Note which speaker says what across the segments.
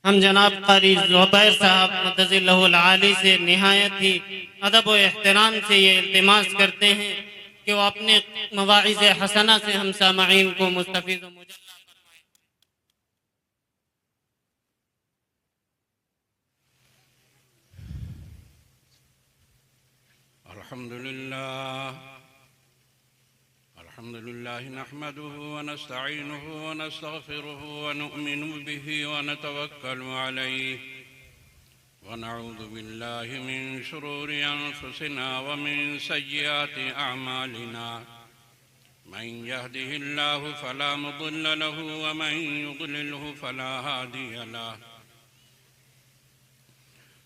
Speaker 1: हम जनाब क़ारी ज़ुबैर साहब मुतज़िल्लहुल आली से निहायत ही अदब व एहतराम से ये इल्तिमास करते हैं कि वो अपने मवाइज़ हसना से हम सामईन को मुस्तफ़ीज़ व मुजज़्ज़ब
Speaker 2: अल्हम्दुलिल्लाह नहमदुहु व नस्तईनुहु व नस्तगफिरुहु व नु'मिनु बिही व नतवक्कलु अलैहि व नऊज़ु बिल्लाहि मिन शुरूरि अनफुसिना व मिन सय्यिआति अअमालिना मन यहदिहिल्लाहु फला मुदिल्ल लहु व मन युद्लिलहु फला हादिय लहु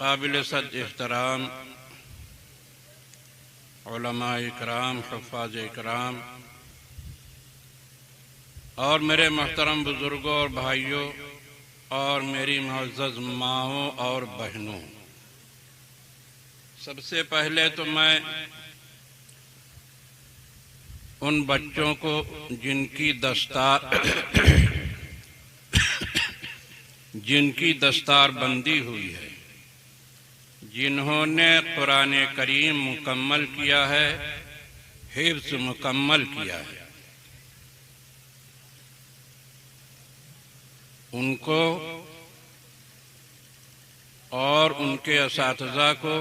Speaker 2: काबिल सद एहतराम उलमा इकराम, हुफ़ाज़ इकराम और मेरे मोहतरम बुज़ुर्गों और भाइयों और मेरी मुअज़्ज़ज़ माँओं और बहनों, सबसे पहले तो मैं उन बच्चों को जिनकी दस्तार बंदी हुई है, जिन्होंने कुरान करीम मुकम्मल किया है, हिफ्ज़ मुकम्मल किया है, उनको और उनके असातिज़ा को,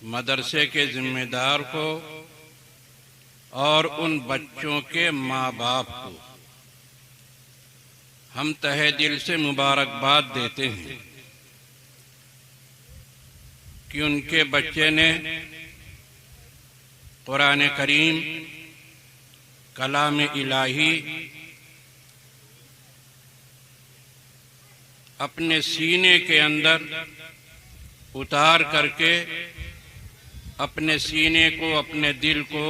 Speaker 2: मदरसे के ज़िम्मेदार को और उन बच्चों के माँ बाप को हम तहे दिल से मुबारकबाद देते हैं कि उनके बच्चे ने कुरान करीम, कलाम इलाही अपने सीने के अंदर उतार करके अपने सीने को, अपने दिल को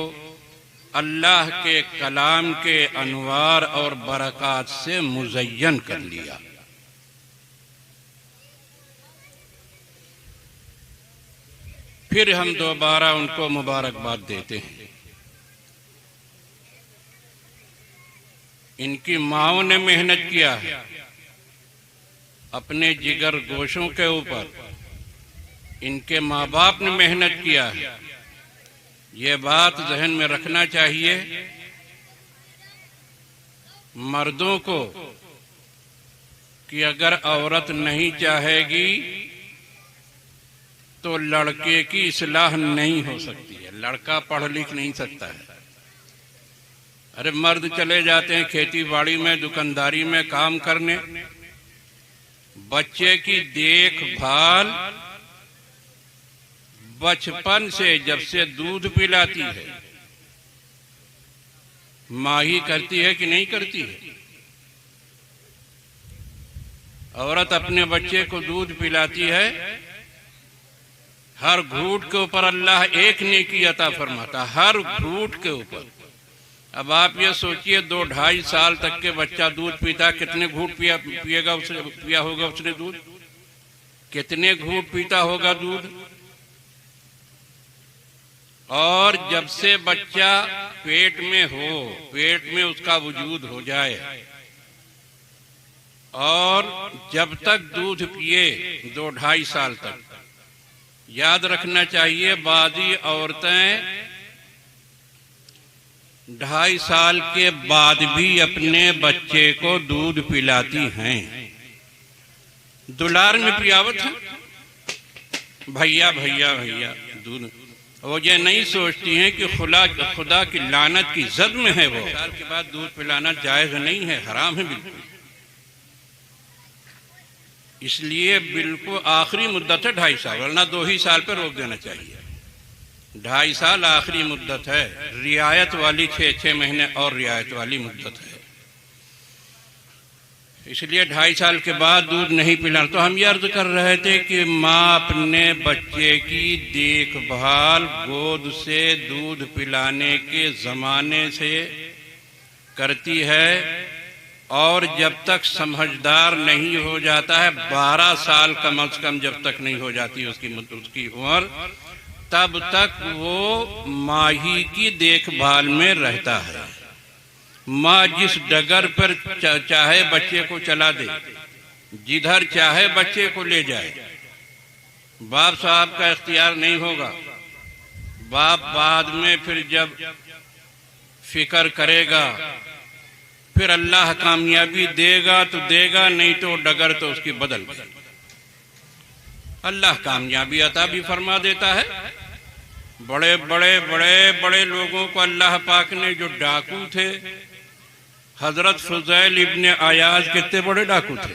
Speaker 2: अल्लाह के कलाम के अनवार और बरक़ात से मुज़य्यन कर लिया। फिर हम दोबारा उनको मुबारकबाद देते हैं। इनकी माँओं ने मेहनत किया है अपने जिगर गोशों के ऊपर, इनके माँ बाप ने मेहनत किया है। ये बात ज़हन में रखना चाहिए मर्दों को कि अगर औरत नहीं चाहेगी तो लड़के की इस्लाह नहीं हो सकती है। लड़का पढ़ लिख नहीं सकता है। अरे मर्द चले जाते हैं खेती बाड़ी में, दुकानदारी में काम करने, बच्चे की देखभाल बचपन से, जब से दूध पिलाती है, माँ ही करती है कि नहीं करती है? औरत अपने बच्चे को दूध पिलाती है, हर घूंट के ऊपर अल्लाह एक नेकी अता फरमाता, हर घूंट के ऊपर। अब आप ये सोचिए 2-2.5 साल तक के बच्चा दूध पीता, कितने घूंट पिया होगा उसने दूध, कितने घूंट पीता होगा दूध। और जब से बच्चा पेट में हो, पेट में उसका वजूद हो जाए और जब तक दूध पिए 2-2.5 साल तक, याद रखना चाहिए बाज़ी औरतें 2.5 साल के बाद भी अपने बच्चे को दूध पिलाती हैं। दुलार में पियावत है, भैया भैया भैया दूध। वो ये नहीं सोचती हैं कि खुदा की लानत की जद में है। वो साल के बाद दूध पिलाना जायज नहीं है, हराम है बिल्कुल। इसलिए बिल्कुल आखिरी मुद्दत है 2.5 साल, वरना 2 ही साल पर रोक देना चाहिए। 2.5 साल आखिरी मुद्दत है। रियायत वाली 6 महीने और रियायत वाली मुद्दत है। इसलिए 2.5 साल के बाद दूध नहीं पिलाना। तो हम ये अर्ज कर रहे थे कि माँ अपने बच्चे की देखभाल गोद से दूध पिलाने के ज़माने से करती है, और जब तक समझदार नहीं हो जाता है, 12 साल कम से कम जब तक नहीं हो जाती उसकी उम्र, तब तक वो माही की देखभाल में रहता है। माँ जिस डगर पर चाहे बच्चे को चला दे, जिधर चाहे बच्चे को ले जाए, बाप साहब का इख्तियार नहीं होगा। बाप बाद में फिर जब फिक्र करेगा, फिर अल्लाह कामयाबी देगा तो देगा, नहीं तो डगर तो उसकी बदल गई। अल्लाह कामयाबी अता भी फरमा देता है। बड़े बड़े बड़े बड़े लोगों को अल्लाह पाक ने, जो डाकू थे, हजरत फुज़ैल इब्ने अयाज कितने बड़े डाकू थे।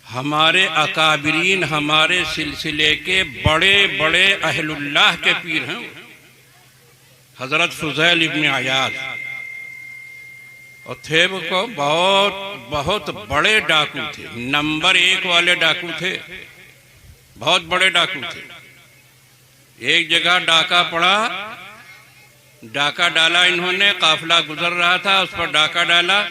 Speaker 2: हमारे अकाबिरीन, हमारे सिलसिले के बड़े बड़े अहलुल्लाह के पीर हैं हजरत फुज़ैल इब्ने अयाज। और थे वो को बहुत बहुत बड़े डाकू थे, नंबर 1 वाले डाकू थे, बहुत बड़े डाकू थे। एक जगह डाका पड़ा, डाका डाला इन्होंने, काफिला गुजर रहा था, उस पर डाका डाला।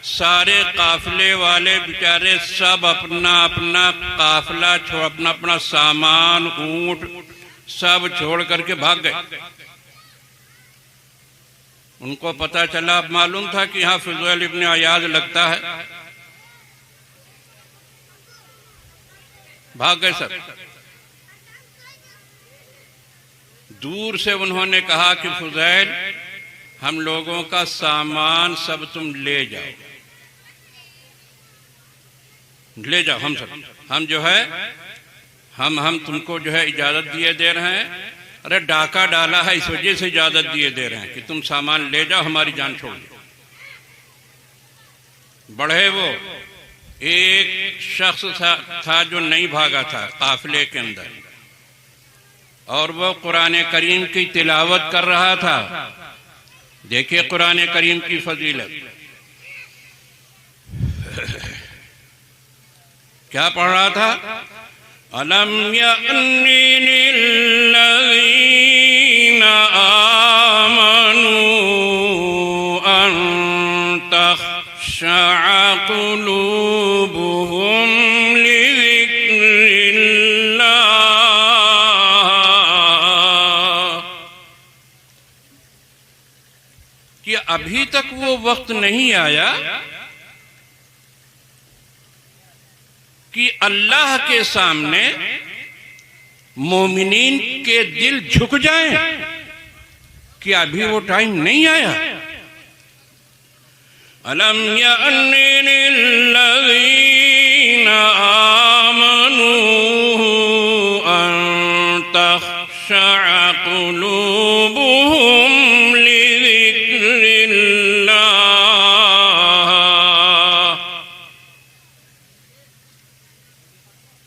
Speaker 2: सारे काफिले वाले बेचारे सब अपना अपना काफिला छोड़, अपना अपना सामान, ऊंट सब छोड़ करके भाग गए। उनको पता चला, मालूम था कि यहाँ फुज़ैल इब्ने अयाज लगता है, भाग गए सब। दूर से उन्होंने कहा कि फुज़ैल, हम लोगों का सामान सब तुम ले जाओ, ले जाओ, हम जो है हम तुमको जो है इजाजत दिए दे रहे हैं। अरे डाका डाला है, इस वजह से इजाजत दिए दे रहे हैं कि तुम सामान ले जाओ, हमारी जान छोड़ दो। बढ़े वो एक शख्स था जो नहीं भागा था काफिले के अंदर, और वो कुरान करीम की तिलावत कर रहा था। देखिए कुरान करीम की फजीलत, क्या पढ़ रहा था? अलम यअनी लिल्लज़ीना आमनू अन तख़शअ क़ुलूबुहुम लिज़िक्रिल्लाह। कि अभी तक वो वक्त नहीं आया कि अल्लाह के सामने मोमिनीन के दिल झुक जाएं, कि अभी वो टाइम नहीं आया। अलम यअनी लिल्लज़ीना आमनू अन तख़शअ क़ुलूबुहुम लिज़िक्रिल्लाह।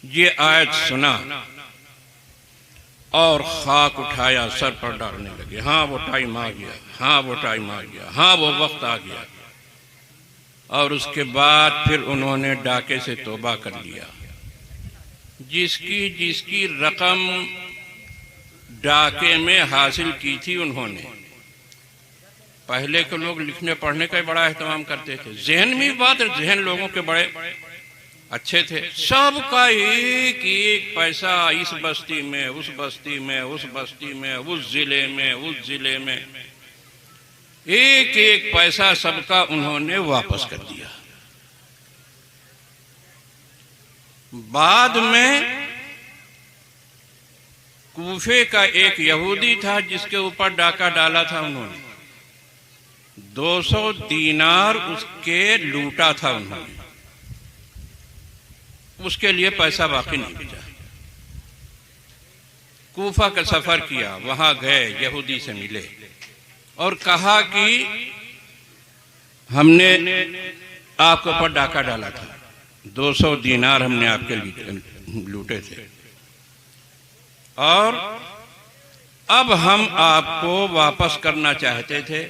Speaker 2: ये आयत सुना और खाक उठाया, सर पर डालने लगे। हाँ वो टाइम आ गया, हाँ वो टाइम आ गया, हाँ वो वक्त आ गया। और उसके बाद फिर उन्होंने डाके से तौबा कर लिया। जिसकी जिसकी रकम डाके में हासिल की थी उन्होंने, पहले के लोग लिखने पढ़ने का बड़ा एहतमाम करते थे। जहन में बात है, जहन लोगों के बड़े अच्छे थे। सबका एक एक पैसा इस बस्ती में, उस बस्ती में, उस बस्ती में, उस जिले में, उस जिले में, एक एक पैसा सबका उन्होंने वापस कर दिया। बाद में कूफे का एक यहूदी था जिसके ऊपर डाका डाला था उन्होंने, 200 दीनार उसके लूटा था उन्होंने। उसके लिए पैसा बाकी नहीं बचा। कूफा का सफर किया, वहां गए, यहूदी से मिले और कहा कि हमने आपके ऊपर डाका डाला था, 200 दीनार हमने आपके लिए लूटे थे और अब हम आपको वापस करना चाहते थे,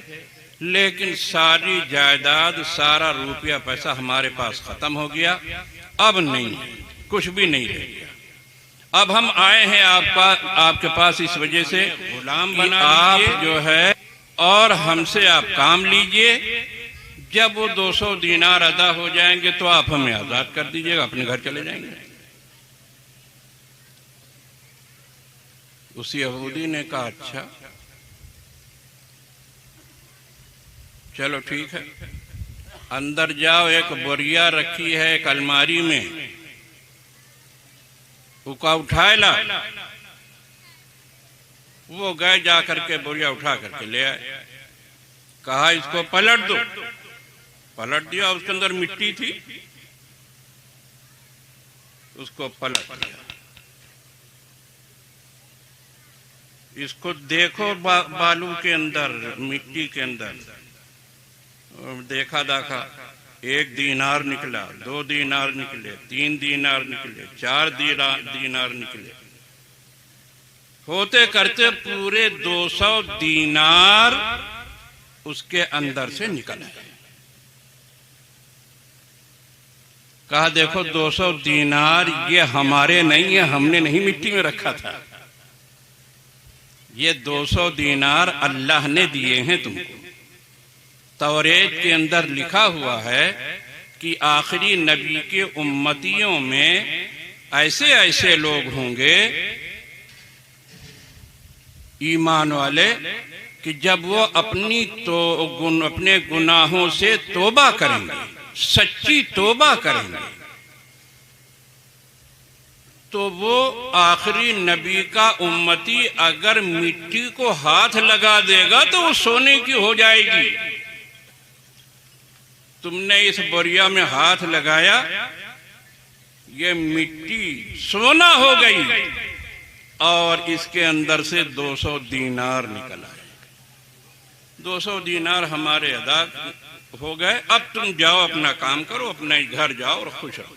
Speaker 2: लेकिन सारी जायदाद, सारा रुपया पैसा हमारे पास खत्म हो गया, अब नहीं, कुछ भी नहीं रह गया। अब हम आए हैं आपके पास इस वजह से गुलाम बना आप जो है और हमसे आप काम लीजिए। जब वो 200 दीनार अदा हो जाएंगे तो आप हमें आजाद कर दीजिएगा, अपने घर चले जाएंगे। उस यहूदी ने कहा अच्छा चलो ठीक है, अंदर जाओ, एक बोरिया रखी है एक अलमारी में, उसका उठाए ला। वो गए, जा करके बोरिया उठा करके ले आए, कहा इसको पलट दो, पलट दिया, उसके अंदर मिट्टी थी, उसको पलट दिया। इसको देखो बालू के अंदर, मिट्टी के अंदर, देखा दाखा 1 दीनार निकला, 2 दीनार निकले, 3 दीनार निकले, 4 दीनार निकले, होते करते पूरे 200 दीनार उसके अंदर से निकल आए। कहा देखो 200 दीनार ये हमारे नहीं है, हमने नहीं मिट्टी में रखा था, ये 200 दीनार अल्लाह ने दिए हैं तुमको। तौरेत के अंदर लिखा हुआ है कि आखिरी नबी के उम्मतियों में ऐसे ऐसे लोग होंगे ईमान वाले कि जब वो अपने गुनाहों से तौबा करेंगे, सच्ची तौबा करेंगे, तो वो आखिरी नबी का उम्मती अगर मिट्टी को हाथ लगा देगा तो वो सोने की हो जाएगी। तुमने इस बोरिया में हाथ लगाया, ये मिट्टी सोना हो गई और इसके अंदर से 200 दीनार निकल आए। 200 दीनार हमारे अदा हो गए, अब तुम जाओ अपना काम करो, अपने घर जाओ और खुश रहो।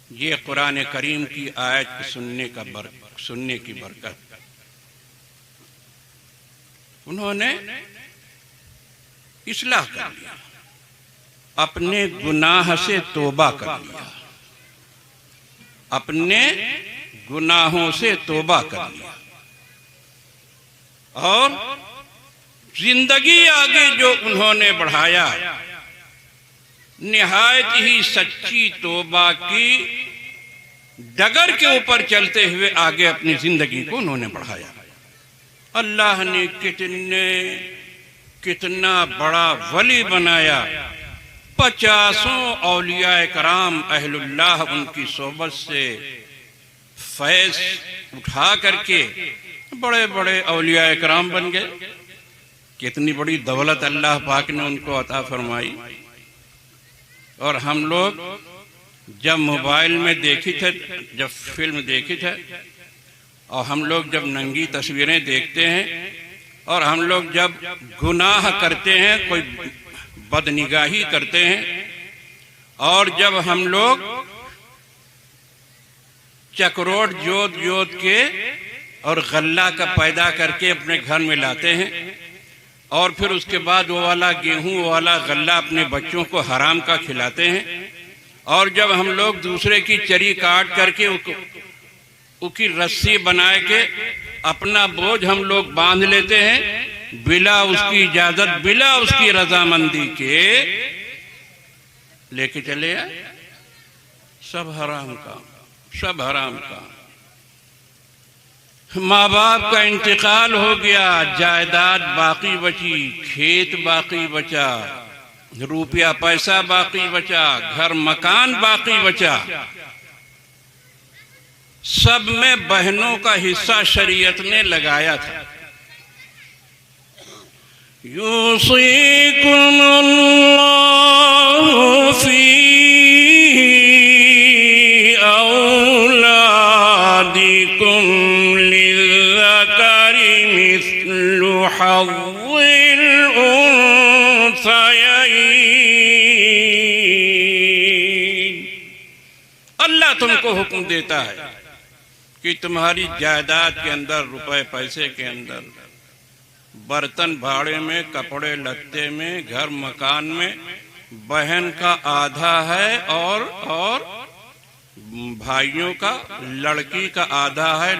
Speaker 2: ये कुरान करीम की आयत सुनने की बरकत। उन्होंने इस्लाह कर लिया, अपने गुनाह से तौबा कर लिया, अपने गुनाहों से तौबा कर लिया और जिंदगी आगे जो उन्होंने बढ़ाया, निहायत ही सच्ची तौबा की डगर के ऊपर चलते हुए आगे अपनी जिंदगी को उन्होंने बढ़ाया। अल्लाह ने कितना बड़ा वली बनाया। 50 औलिया कराम अहलुल्लाह उनकी सोबत से फैज उठा करके बड़े बड़े औलिया कराम बन गए। कितनी बड़ी दौलत अल्लाह पाक ने उनको अता फरमाई। और हम लोग जब मोबाइल में देखी थे, जब फिल्म देखी थे, और हम लोग जब नंगी तस्वीरें देखते हैं, और हम लोग जब गुनाह करते हैं, कोई बदनिगाही करते हैं, और जब हम लोग चक्रोट जोत के और गल्ला का पैदा करके अपने घर में लाते हैं, और फिर उसके बाद वो वाला गेहूं वाला गल्ला अपने बच्चों को हराम का खिलाते हैं, और जब हम लोग दूसरे की चरी काट करके उसकी रस्सी बना के अपना बोझ हम लोग बांध लेते हैं बिला उसकी इजाजत, बिला उसकी रजामंदी के, लेके चले आए। सब हराम काम, सब हराम काम। माँ बाप का इंतकाल हो गया, जायदाद बाकी बची, खेत बाकी बचा, रुपया पैसा बाकी बचा, घर मकान बाकी बचा। सब में बहनों का हिस्सा शरीयत ने लगाया था। यूसीकुमुल्लाहु फी हज़्ज़िल उन्सयैन। अल्लाह तुमको हुक्म देता है कि तुम्हारी जायदाद के अंदर, रुपए पैसे के अंदर, बर्तन भाड़े में, कपड़े लत्ते में, घर मकान में बहन का आधा है और भाइयों का, लड़की का आधा है।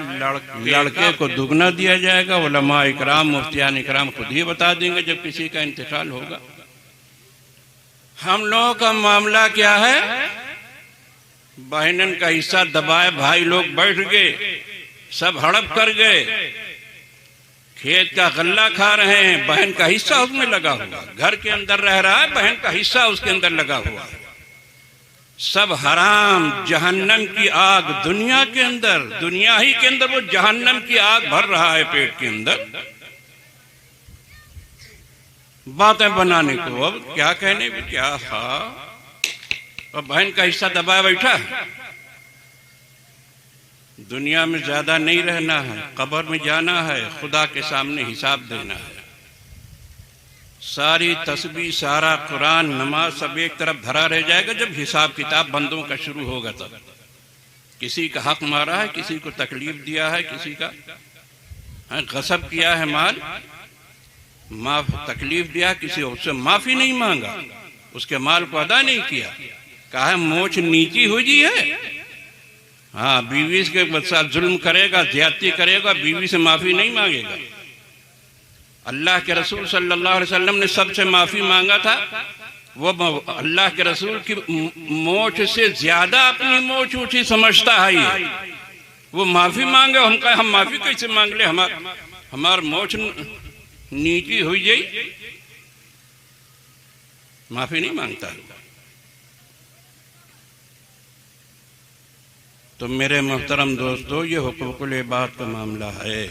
Speaker 2: लड़के को दुगना दिया जाएगा। उलमा इकराम, मुफ्तियान इकराम खुद ही बता देंगे जब किसी का इंतकाल होगा। हम लोगों का मामला क्या है? बहनन का हिस्सा दबाए, भाई लोग बैठ गए, सब हड़प कर गए, खेत का गल्ला खा रहे हैं, बहन का हिस्सा उसमें लगा हुआ, घर के अंदर रह रहा है, बहन का हिस्सा उसके अंदर लगा हुआ है। सब हराम, जहन्नम की आग दुनिया के अंदर, दुनिया ही के अंदर वो जहन्नम की आग भर रहा है पेट के अंदर। बातें बनाने को अब क्या कहने भी क्या। और बहन का हिस्सा दबाए बैठा है। दुनिया में ज्यादा नहीं रहना है, कब्र में जाना है, खुदा के सामने हिसाब देना है। सारी तस्बीह, सारा कुरान, नमाज सब एक तरफ धरा रह जाएगा जब हिसाब किताब बंदों का शुरू होगा। तब किसी का हक मारा है, किसी को तकलीफ दिया है, किसी का गसब किया है, माल तकलीफ दिया, किसी उससे माफी नहीं मांगा, उसके माल को अदा नहीं किया, कहा है मोच नीची हुई है। हाँ, बीवी के साथ जुल्म करेगा, ज्यादती करेगा, बीवी से माफी नहीं मांगेगा। अल्लाह के रसूल सल्लल्लाहु अलैहि वसल्लम ने सबसे माफी मांगा था। वो अल्लाह के रसूल की मोच से ज्यादा अपनी मोच ऊंची समझता है ये। वो माफी मांगे, हम कहे हम माफी कैसे मांग ले, हमार मोच नीची हुई जाई, माफी नहीं मांगता। तो मेरे मोहतरम दोस्तों, ये हुकूकुल इबाद का मामला है,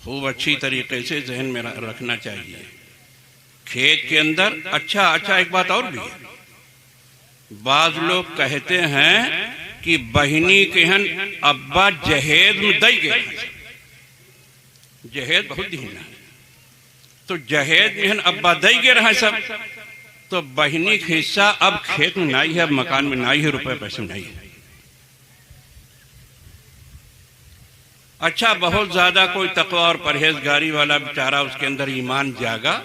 Speaker 2: खूब अच्छी तरीके से जहन में रखना चाहिए। खेत के अंदर अच्छा एक बात और भी है। बाज लोग कहते हैं कि बहिनी के हन अब्बा जहेज में दई गए, जहेज बहुत दीना है, तो जहेज में हन अब्बा दई गए रहे सब, तो बहिनी का हिस्सा अब खेत में नहीं है, अब मकान में नहीं है, रुपए पैसे में नहीं है। अच्छा, बहुत ज्यादा कोई तकवा और परहेजगारी वाला बेचारा, उसके अंदर ईमान जागा,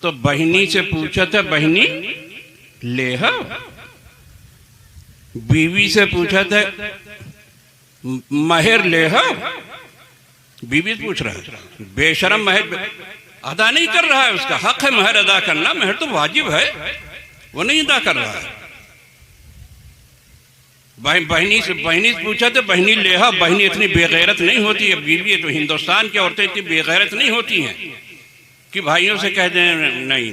Speaker 2: तो बहिनी से पूछा था, बहिनी ले हो? बीवी से पूछा था, महर ले हो? बीवी से पूछ रहा है, बेशरम महर अदा नहीं कर रहा है, उसका हक है महर अदा करना, महर तो वाजिब है, वो नहीं अदा कर रहा है। बहनी से पूछा तो बहनी लेहा, बहनी इतनी बेगैरत नहीं होती है, बीवी तो हिंदुस्तान की औरतें इतनी बेगैरत नहीं होती हैं कि भाइयों से कह दें नहीं,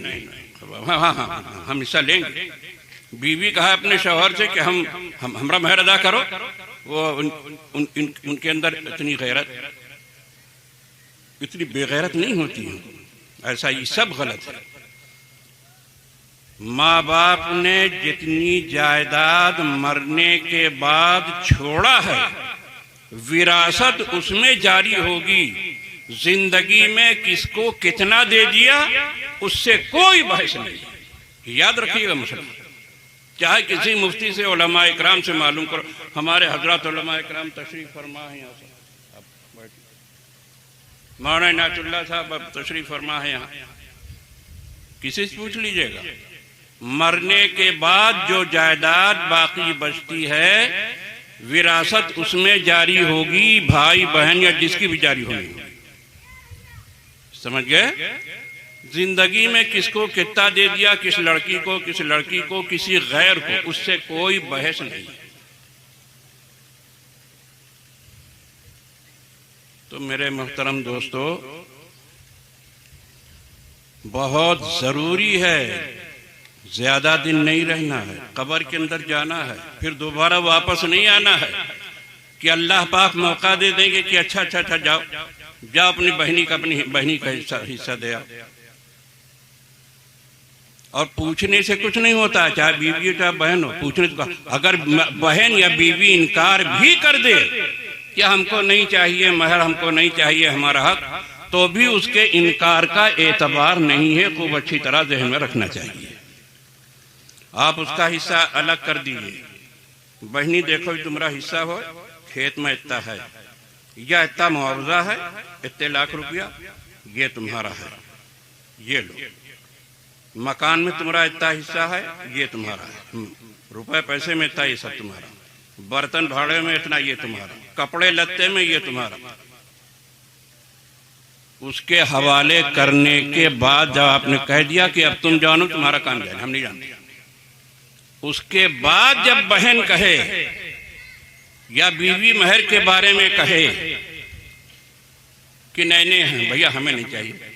Speaker 2: हाँ हम हिस्सा लेंगे। बीवी कहा अपने शौहर से कि हमरा महर अदा करो, वो उनके अंदर इतनी गैरत, इतनी बेगैरत नहीं होती है। ऐसा ये सब गलत है। माँ बाप ने जितनी जायदाद मरने के बाद छोड़ा है, विरासत उसमें जारी होगी। जिंदगी में किसको कितना दे दिया उससे कोई बहस नहीं। याद रखिएगा मसला, चाहे किसी मुफ्ती से, उलमा इकराम से मालूम करो। हमारे हजरत उलमा इकराम तशरीफ फरमा है यहाँ से, मौलाना इनायतुल्लाह साहब अब तशरीफ फरमा है यहाँ, किसी से पूछ लीजिएगा। मरने के बाद जो जायदाद बाकी बचती है, विरासत उसमें जारी होगी, भाई बहन या जिसकी भी जारी होगी। समझ गए? जिंदगी में किसको कितना दे दिया, किस लड़की को, किस लड़की को, किसी गैर को, उससे कोई बहस नहीं। तो मेरे मोहतरम दोस्तों, बहुत जरूरी है, ज्यादा दिन नहीं रहना है, कब्र के अंदर जाना है, फिर दोबारा वापस नहीं आना है कि अल्लाह पाक मौका दे देंगे कि अच्छा जाओ अपनी बहनी का हिस्सा दे आओ। और पूछने से कुछ नहीं होता, चाहे बीवी हो चाहे बहन हो, पूछने से। अगर बहन या बीवी इनकार भी कर दे या हमको नहीं चाहिए महर, हमको नहीं चाहिए हमारा हक, तो भी उसके इनकार का एतबार नहीं है, खूब अच्छी तरह ज़हन में रखना चाहिए। आप उसका हिस्सा अलग कर दीजिए। बहनी देखो तुम्हारा हिस्सा हो, खेत में इतना है या इतना मुआवजा है, इतने लाख रुपया ये तुम्हारा है, ये लो। मकान में तुम्हारा इतना हिस्सा है, ये तुम्हारा है। रुपए पैसे में इतना, ये सब तुम्हारा। बर्तन भाड़े में इतना, ये तुम्हारा। कपड़े लत्ते में ये तुम्हारा। उसके हवाले करने के बाद जब आपने कह दिया कि अब तुम जानो, तुम्हारा काम जाए, हम नहीं जानते, उसके बाद जब बहन कहे या बीवी महर के बारे में कहे कि नैने हैं भैया हमें नहीं चाहिए,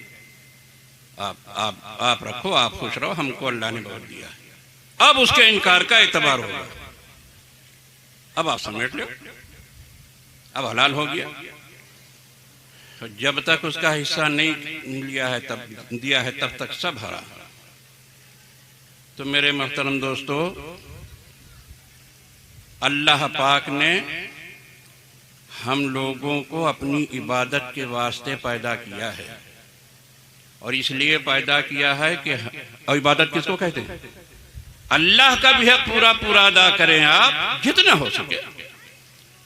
Speaker 2: आप रखो, आप खुश रहो, हमको अल्लाह ने बहुत दिया है, अब उसके इनकार का एतबार होगा। अब आप समेट लो, अब हलाल हो गया। तो जब तक उसका हिस्सा नहीं लिया है तब दिया है, तब तक सब हरा। तो मेरे मोहतरम दोस्तों, अल्लाह पाक ने हम लोगों को अपनी इबादत के वास्ते पैदा किया है, और इसलिए पैदा किया है कि, और इबादत किसको कहते हैं? अल्लाह का भी हक पूरा पूरा अदा करें आप जितना हो सके,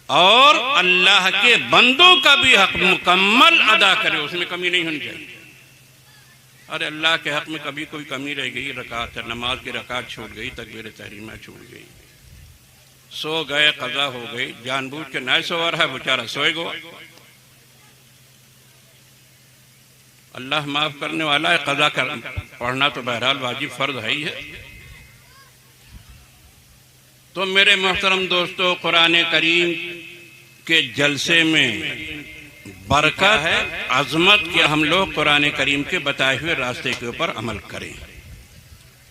Speaker 2: और अल्लाह के बंदों का भी हक मुकम्मल अदा करें, उसमें कमी नहीं होनी चाहिए। अरे अल्लाह के हक में कभी कोई कमी रह गई, रकात नमाज की रकात छूट गई, तकबीर तहरीमा छूट गई, सो गए, कज़ा हो गई, जानबूझ के ना सो रहा है बेचारा, सोए गो। अल्लाह माफ करने वाला है, कज़ा कर पढ़ना तो बहरहाल वाजिब फर्ज है ही है। तो मेरे मोहतरम दोस्तों, कुरान करीम के जलसे में बरकत है, अजमत कि हम लोग कुरान करीम के बताए हुए रास्ते के ऊपर अमल करें,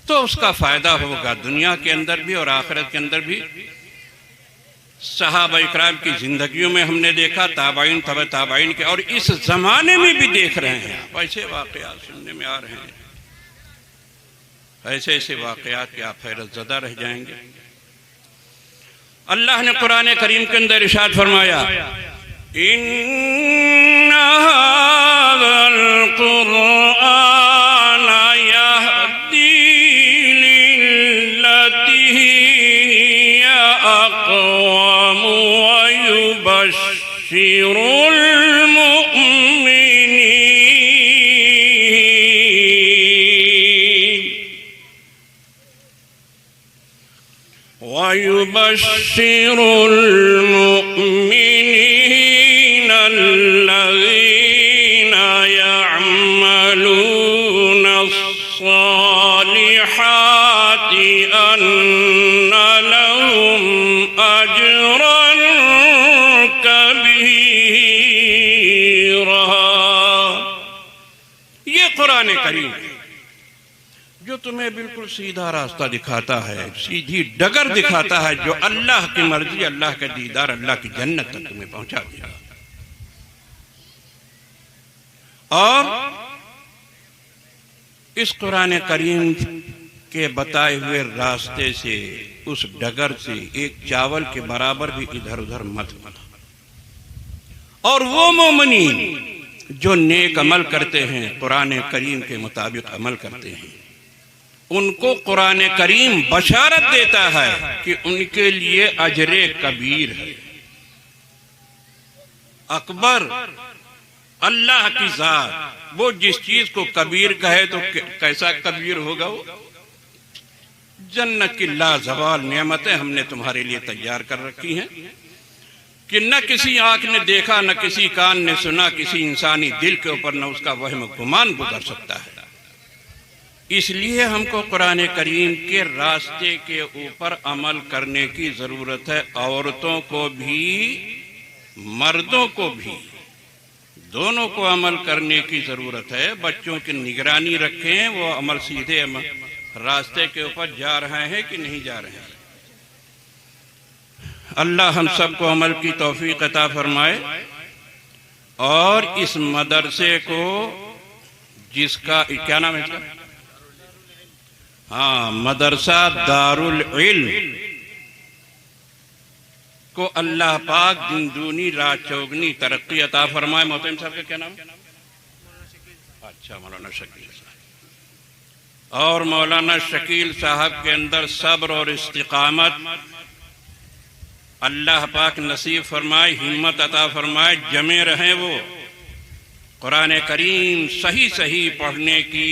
Speaker 2: तो उसका फायदा होगा दुनिया के अंदर भी और आखिरत के अंदर भी। सहाबा इकराम की जिंदगियों में हमने देखा, ताबाइन तबा ताबाइन के, और इस जमाने में भी देख रहे हैं। ऐसे वाकयात सुनने में आ रहे हैं, ऐसे ऐसे वाकयात के आप हैरत ज़दा रह जाएंगे। अल्लाह ने कुरान करीम के अंदर इरशाद फरमाया, इन्ना हाज़ल कुरआन यहदी लिल्लती हिया अक़वम व युबश्शिरुल मुमिनीन वयुबश्शिरुल मुमिनीन अल्लज़ीना यअमलूना अस्सालिहाति अन्ना लहुम अजरन कबीरा। ये कुरान करीम है जो तुम्हें बिल्कुल सीधा रास्ता दिखाता है, सीधी डगर दिखाता है, जो अल्लाह की मर्जी, अल्लाह का दीदार, अल्लाह की जन्नत तक तुम्हें पहुंचा दिया। और इस कुरान करीम के बताए हुए रास्ते से, उस डगर से एक चावल के बराबर भी इधर उधर मत बना। और वो मोमिनीन जो नेक अमल करते हैं, कुरान करीम के मुताबिक अमल करते हैं, उनको कुरान करीम बशारत देता है कि उनके लिए अजरे कबीर है। अकबर अल्लाह की जात, वो जिस चीज को कबीर कहे तो कैसा कबीर होगा वो? जन्नत की लाजवाल नेमतें हमने तुम्हारे लिए तैयार कर रखी हैं कि न किसी आंख ने देखा, न किसी कान ने सुना, किसी इंसानी दिल के ऊपर न उसका वहम गुमान गुजर सकता है। इसलिए हमको कुरान करीम के रास्ते के ऊपर अमल करने की जरूरत है। औरतों को भी मर्दों को भी, दोनों को अमल करने की जरूरत है। बच्चों की निगरानी रखें, वो अमल सीधे रास्ते के ऊपर जा रहे हैं कि नहीं जा रहे हैं। अल्लाह हम सबको अमल की तौफीक अता फरमाए। और इस मदरसे को, जिसका क्या नाम है इसका? हाँ, मदरसा दारुल इल्म, को अल्लाह पाक दिन दूनी रात चौगनी तरक्की अता फरमाए। मोहतरम साहब का क्या नाम? अच्छा, मौलाना शकील साहब। और मौलाना शकील साहब के अंदर सब्र और इस्तिकामत अल्लाह पाक नसीब फरमाए, हिम्मत अता फरमाए, जमे रहें वो कुरान करीम सही सही पढ़ने की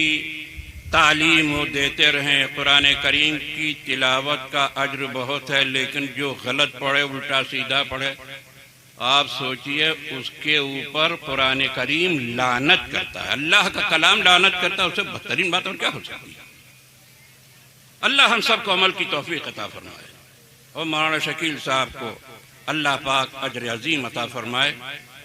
Speaker 2: तालीम वो देते रहें। कुरान करीम की तिलावत का अज्र बहुत है, लेकिन जो गलत पढ़े, उल्टा सीधा पढ़े, आप सोचिए उसके ऊपर कुरान करीम लानत करता है। अल्लाह का कलाम लानत करता है, उससे बदतरीन बात और क्या हो सकती है। अल्लाह हम सबको अमल की तौफीक अता फरमाए और मौलाना शकील साहब को अल्लाह पाक अजर अजीम अता फरमाए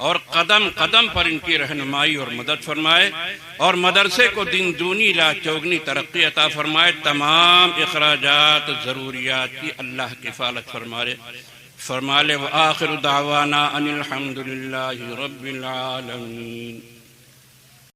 Speaker 2: और कदम कदम पर इनकी रहनुमाई और मदद फरमाए और मदरसे को दिन दूनी रात चौगनी तरक्की अता फरमाए। तमाम इखराजात ज़रूरियात की अल्लाह किफ़ालत फरमाले। व आखिर दावाना अनिल हम्दुलिल्लाहि रब्बिल आलमीन।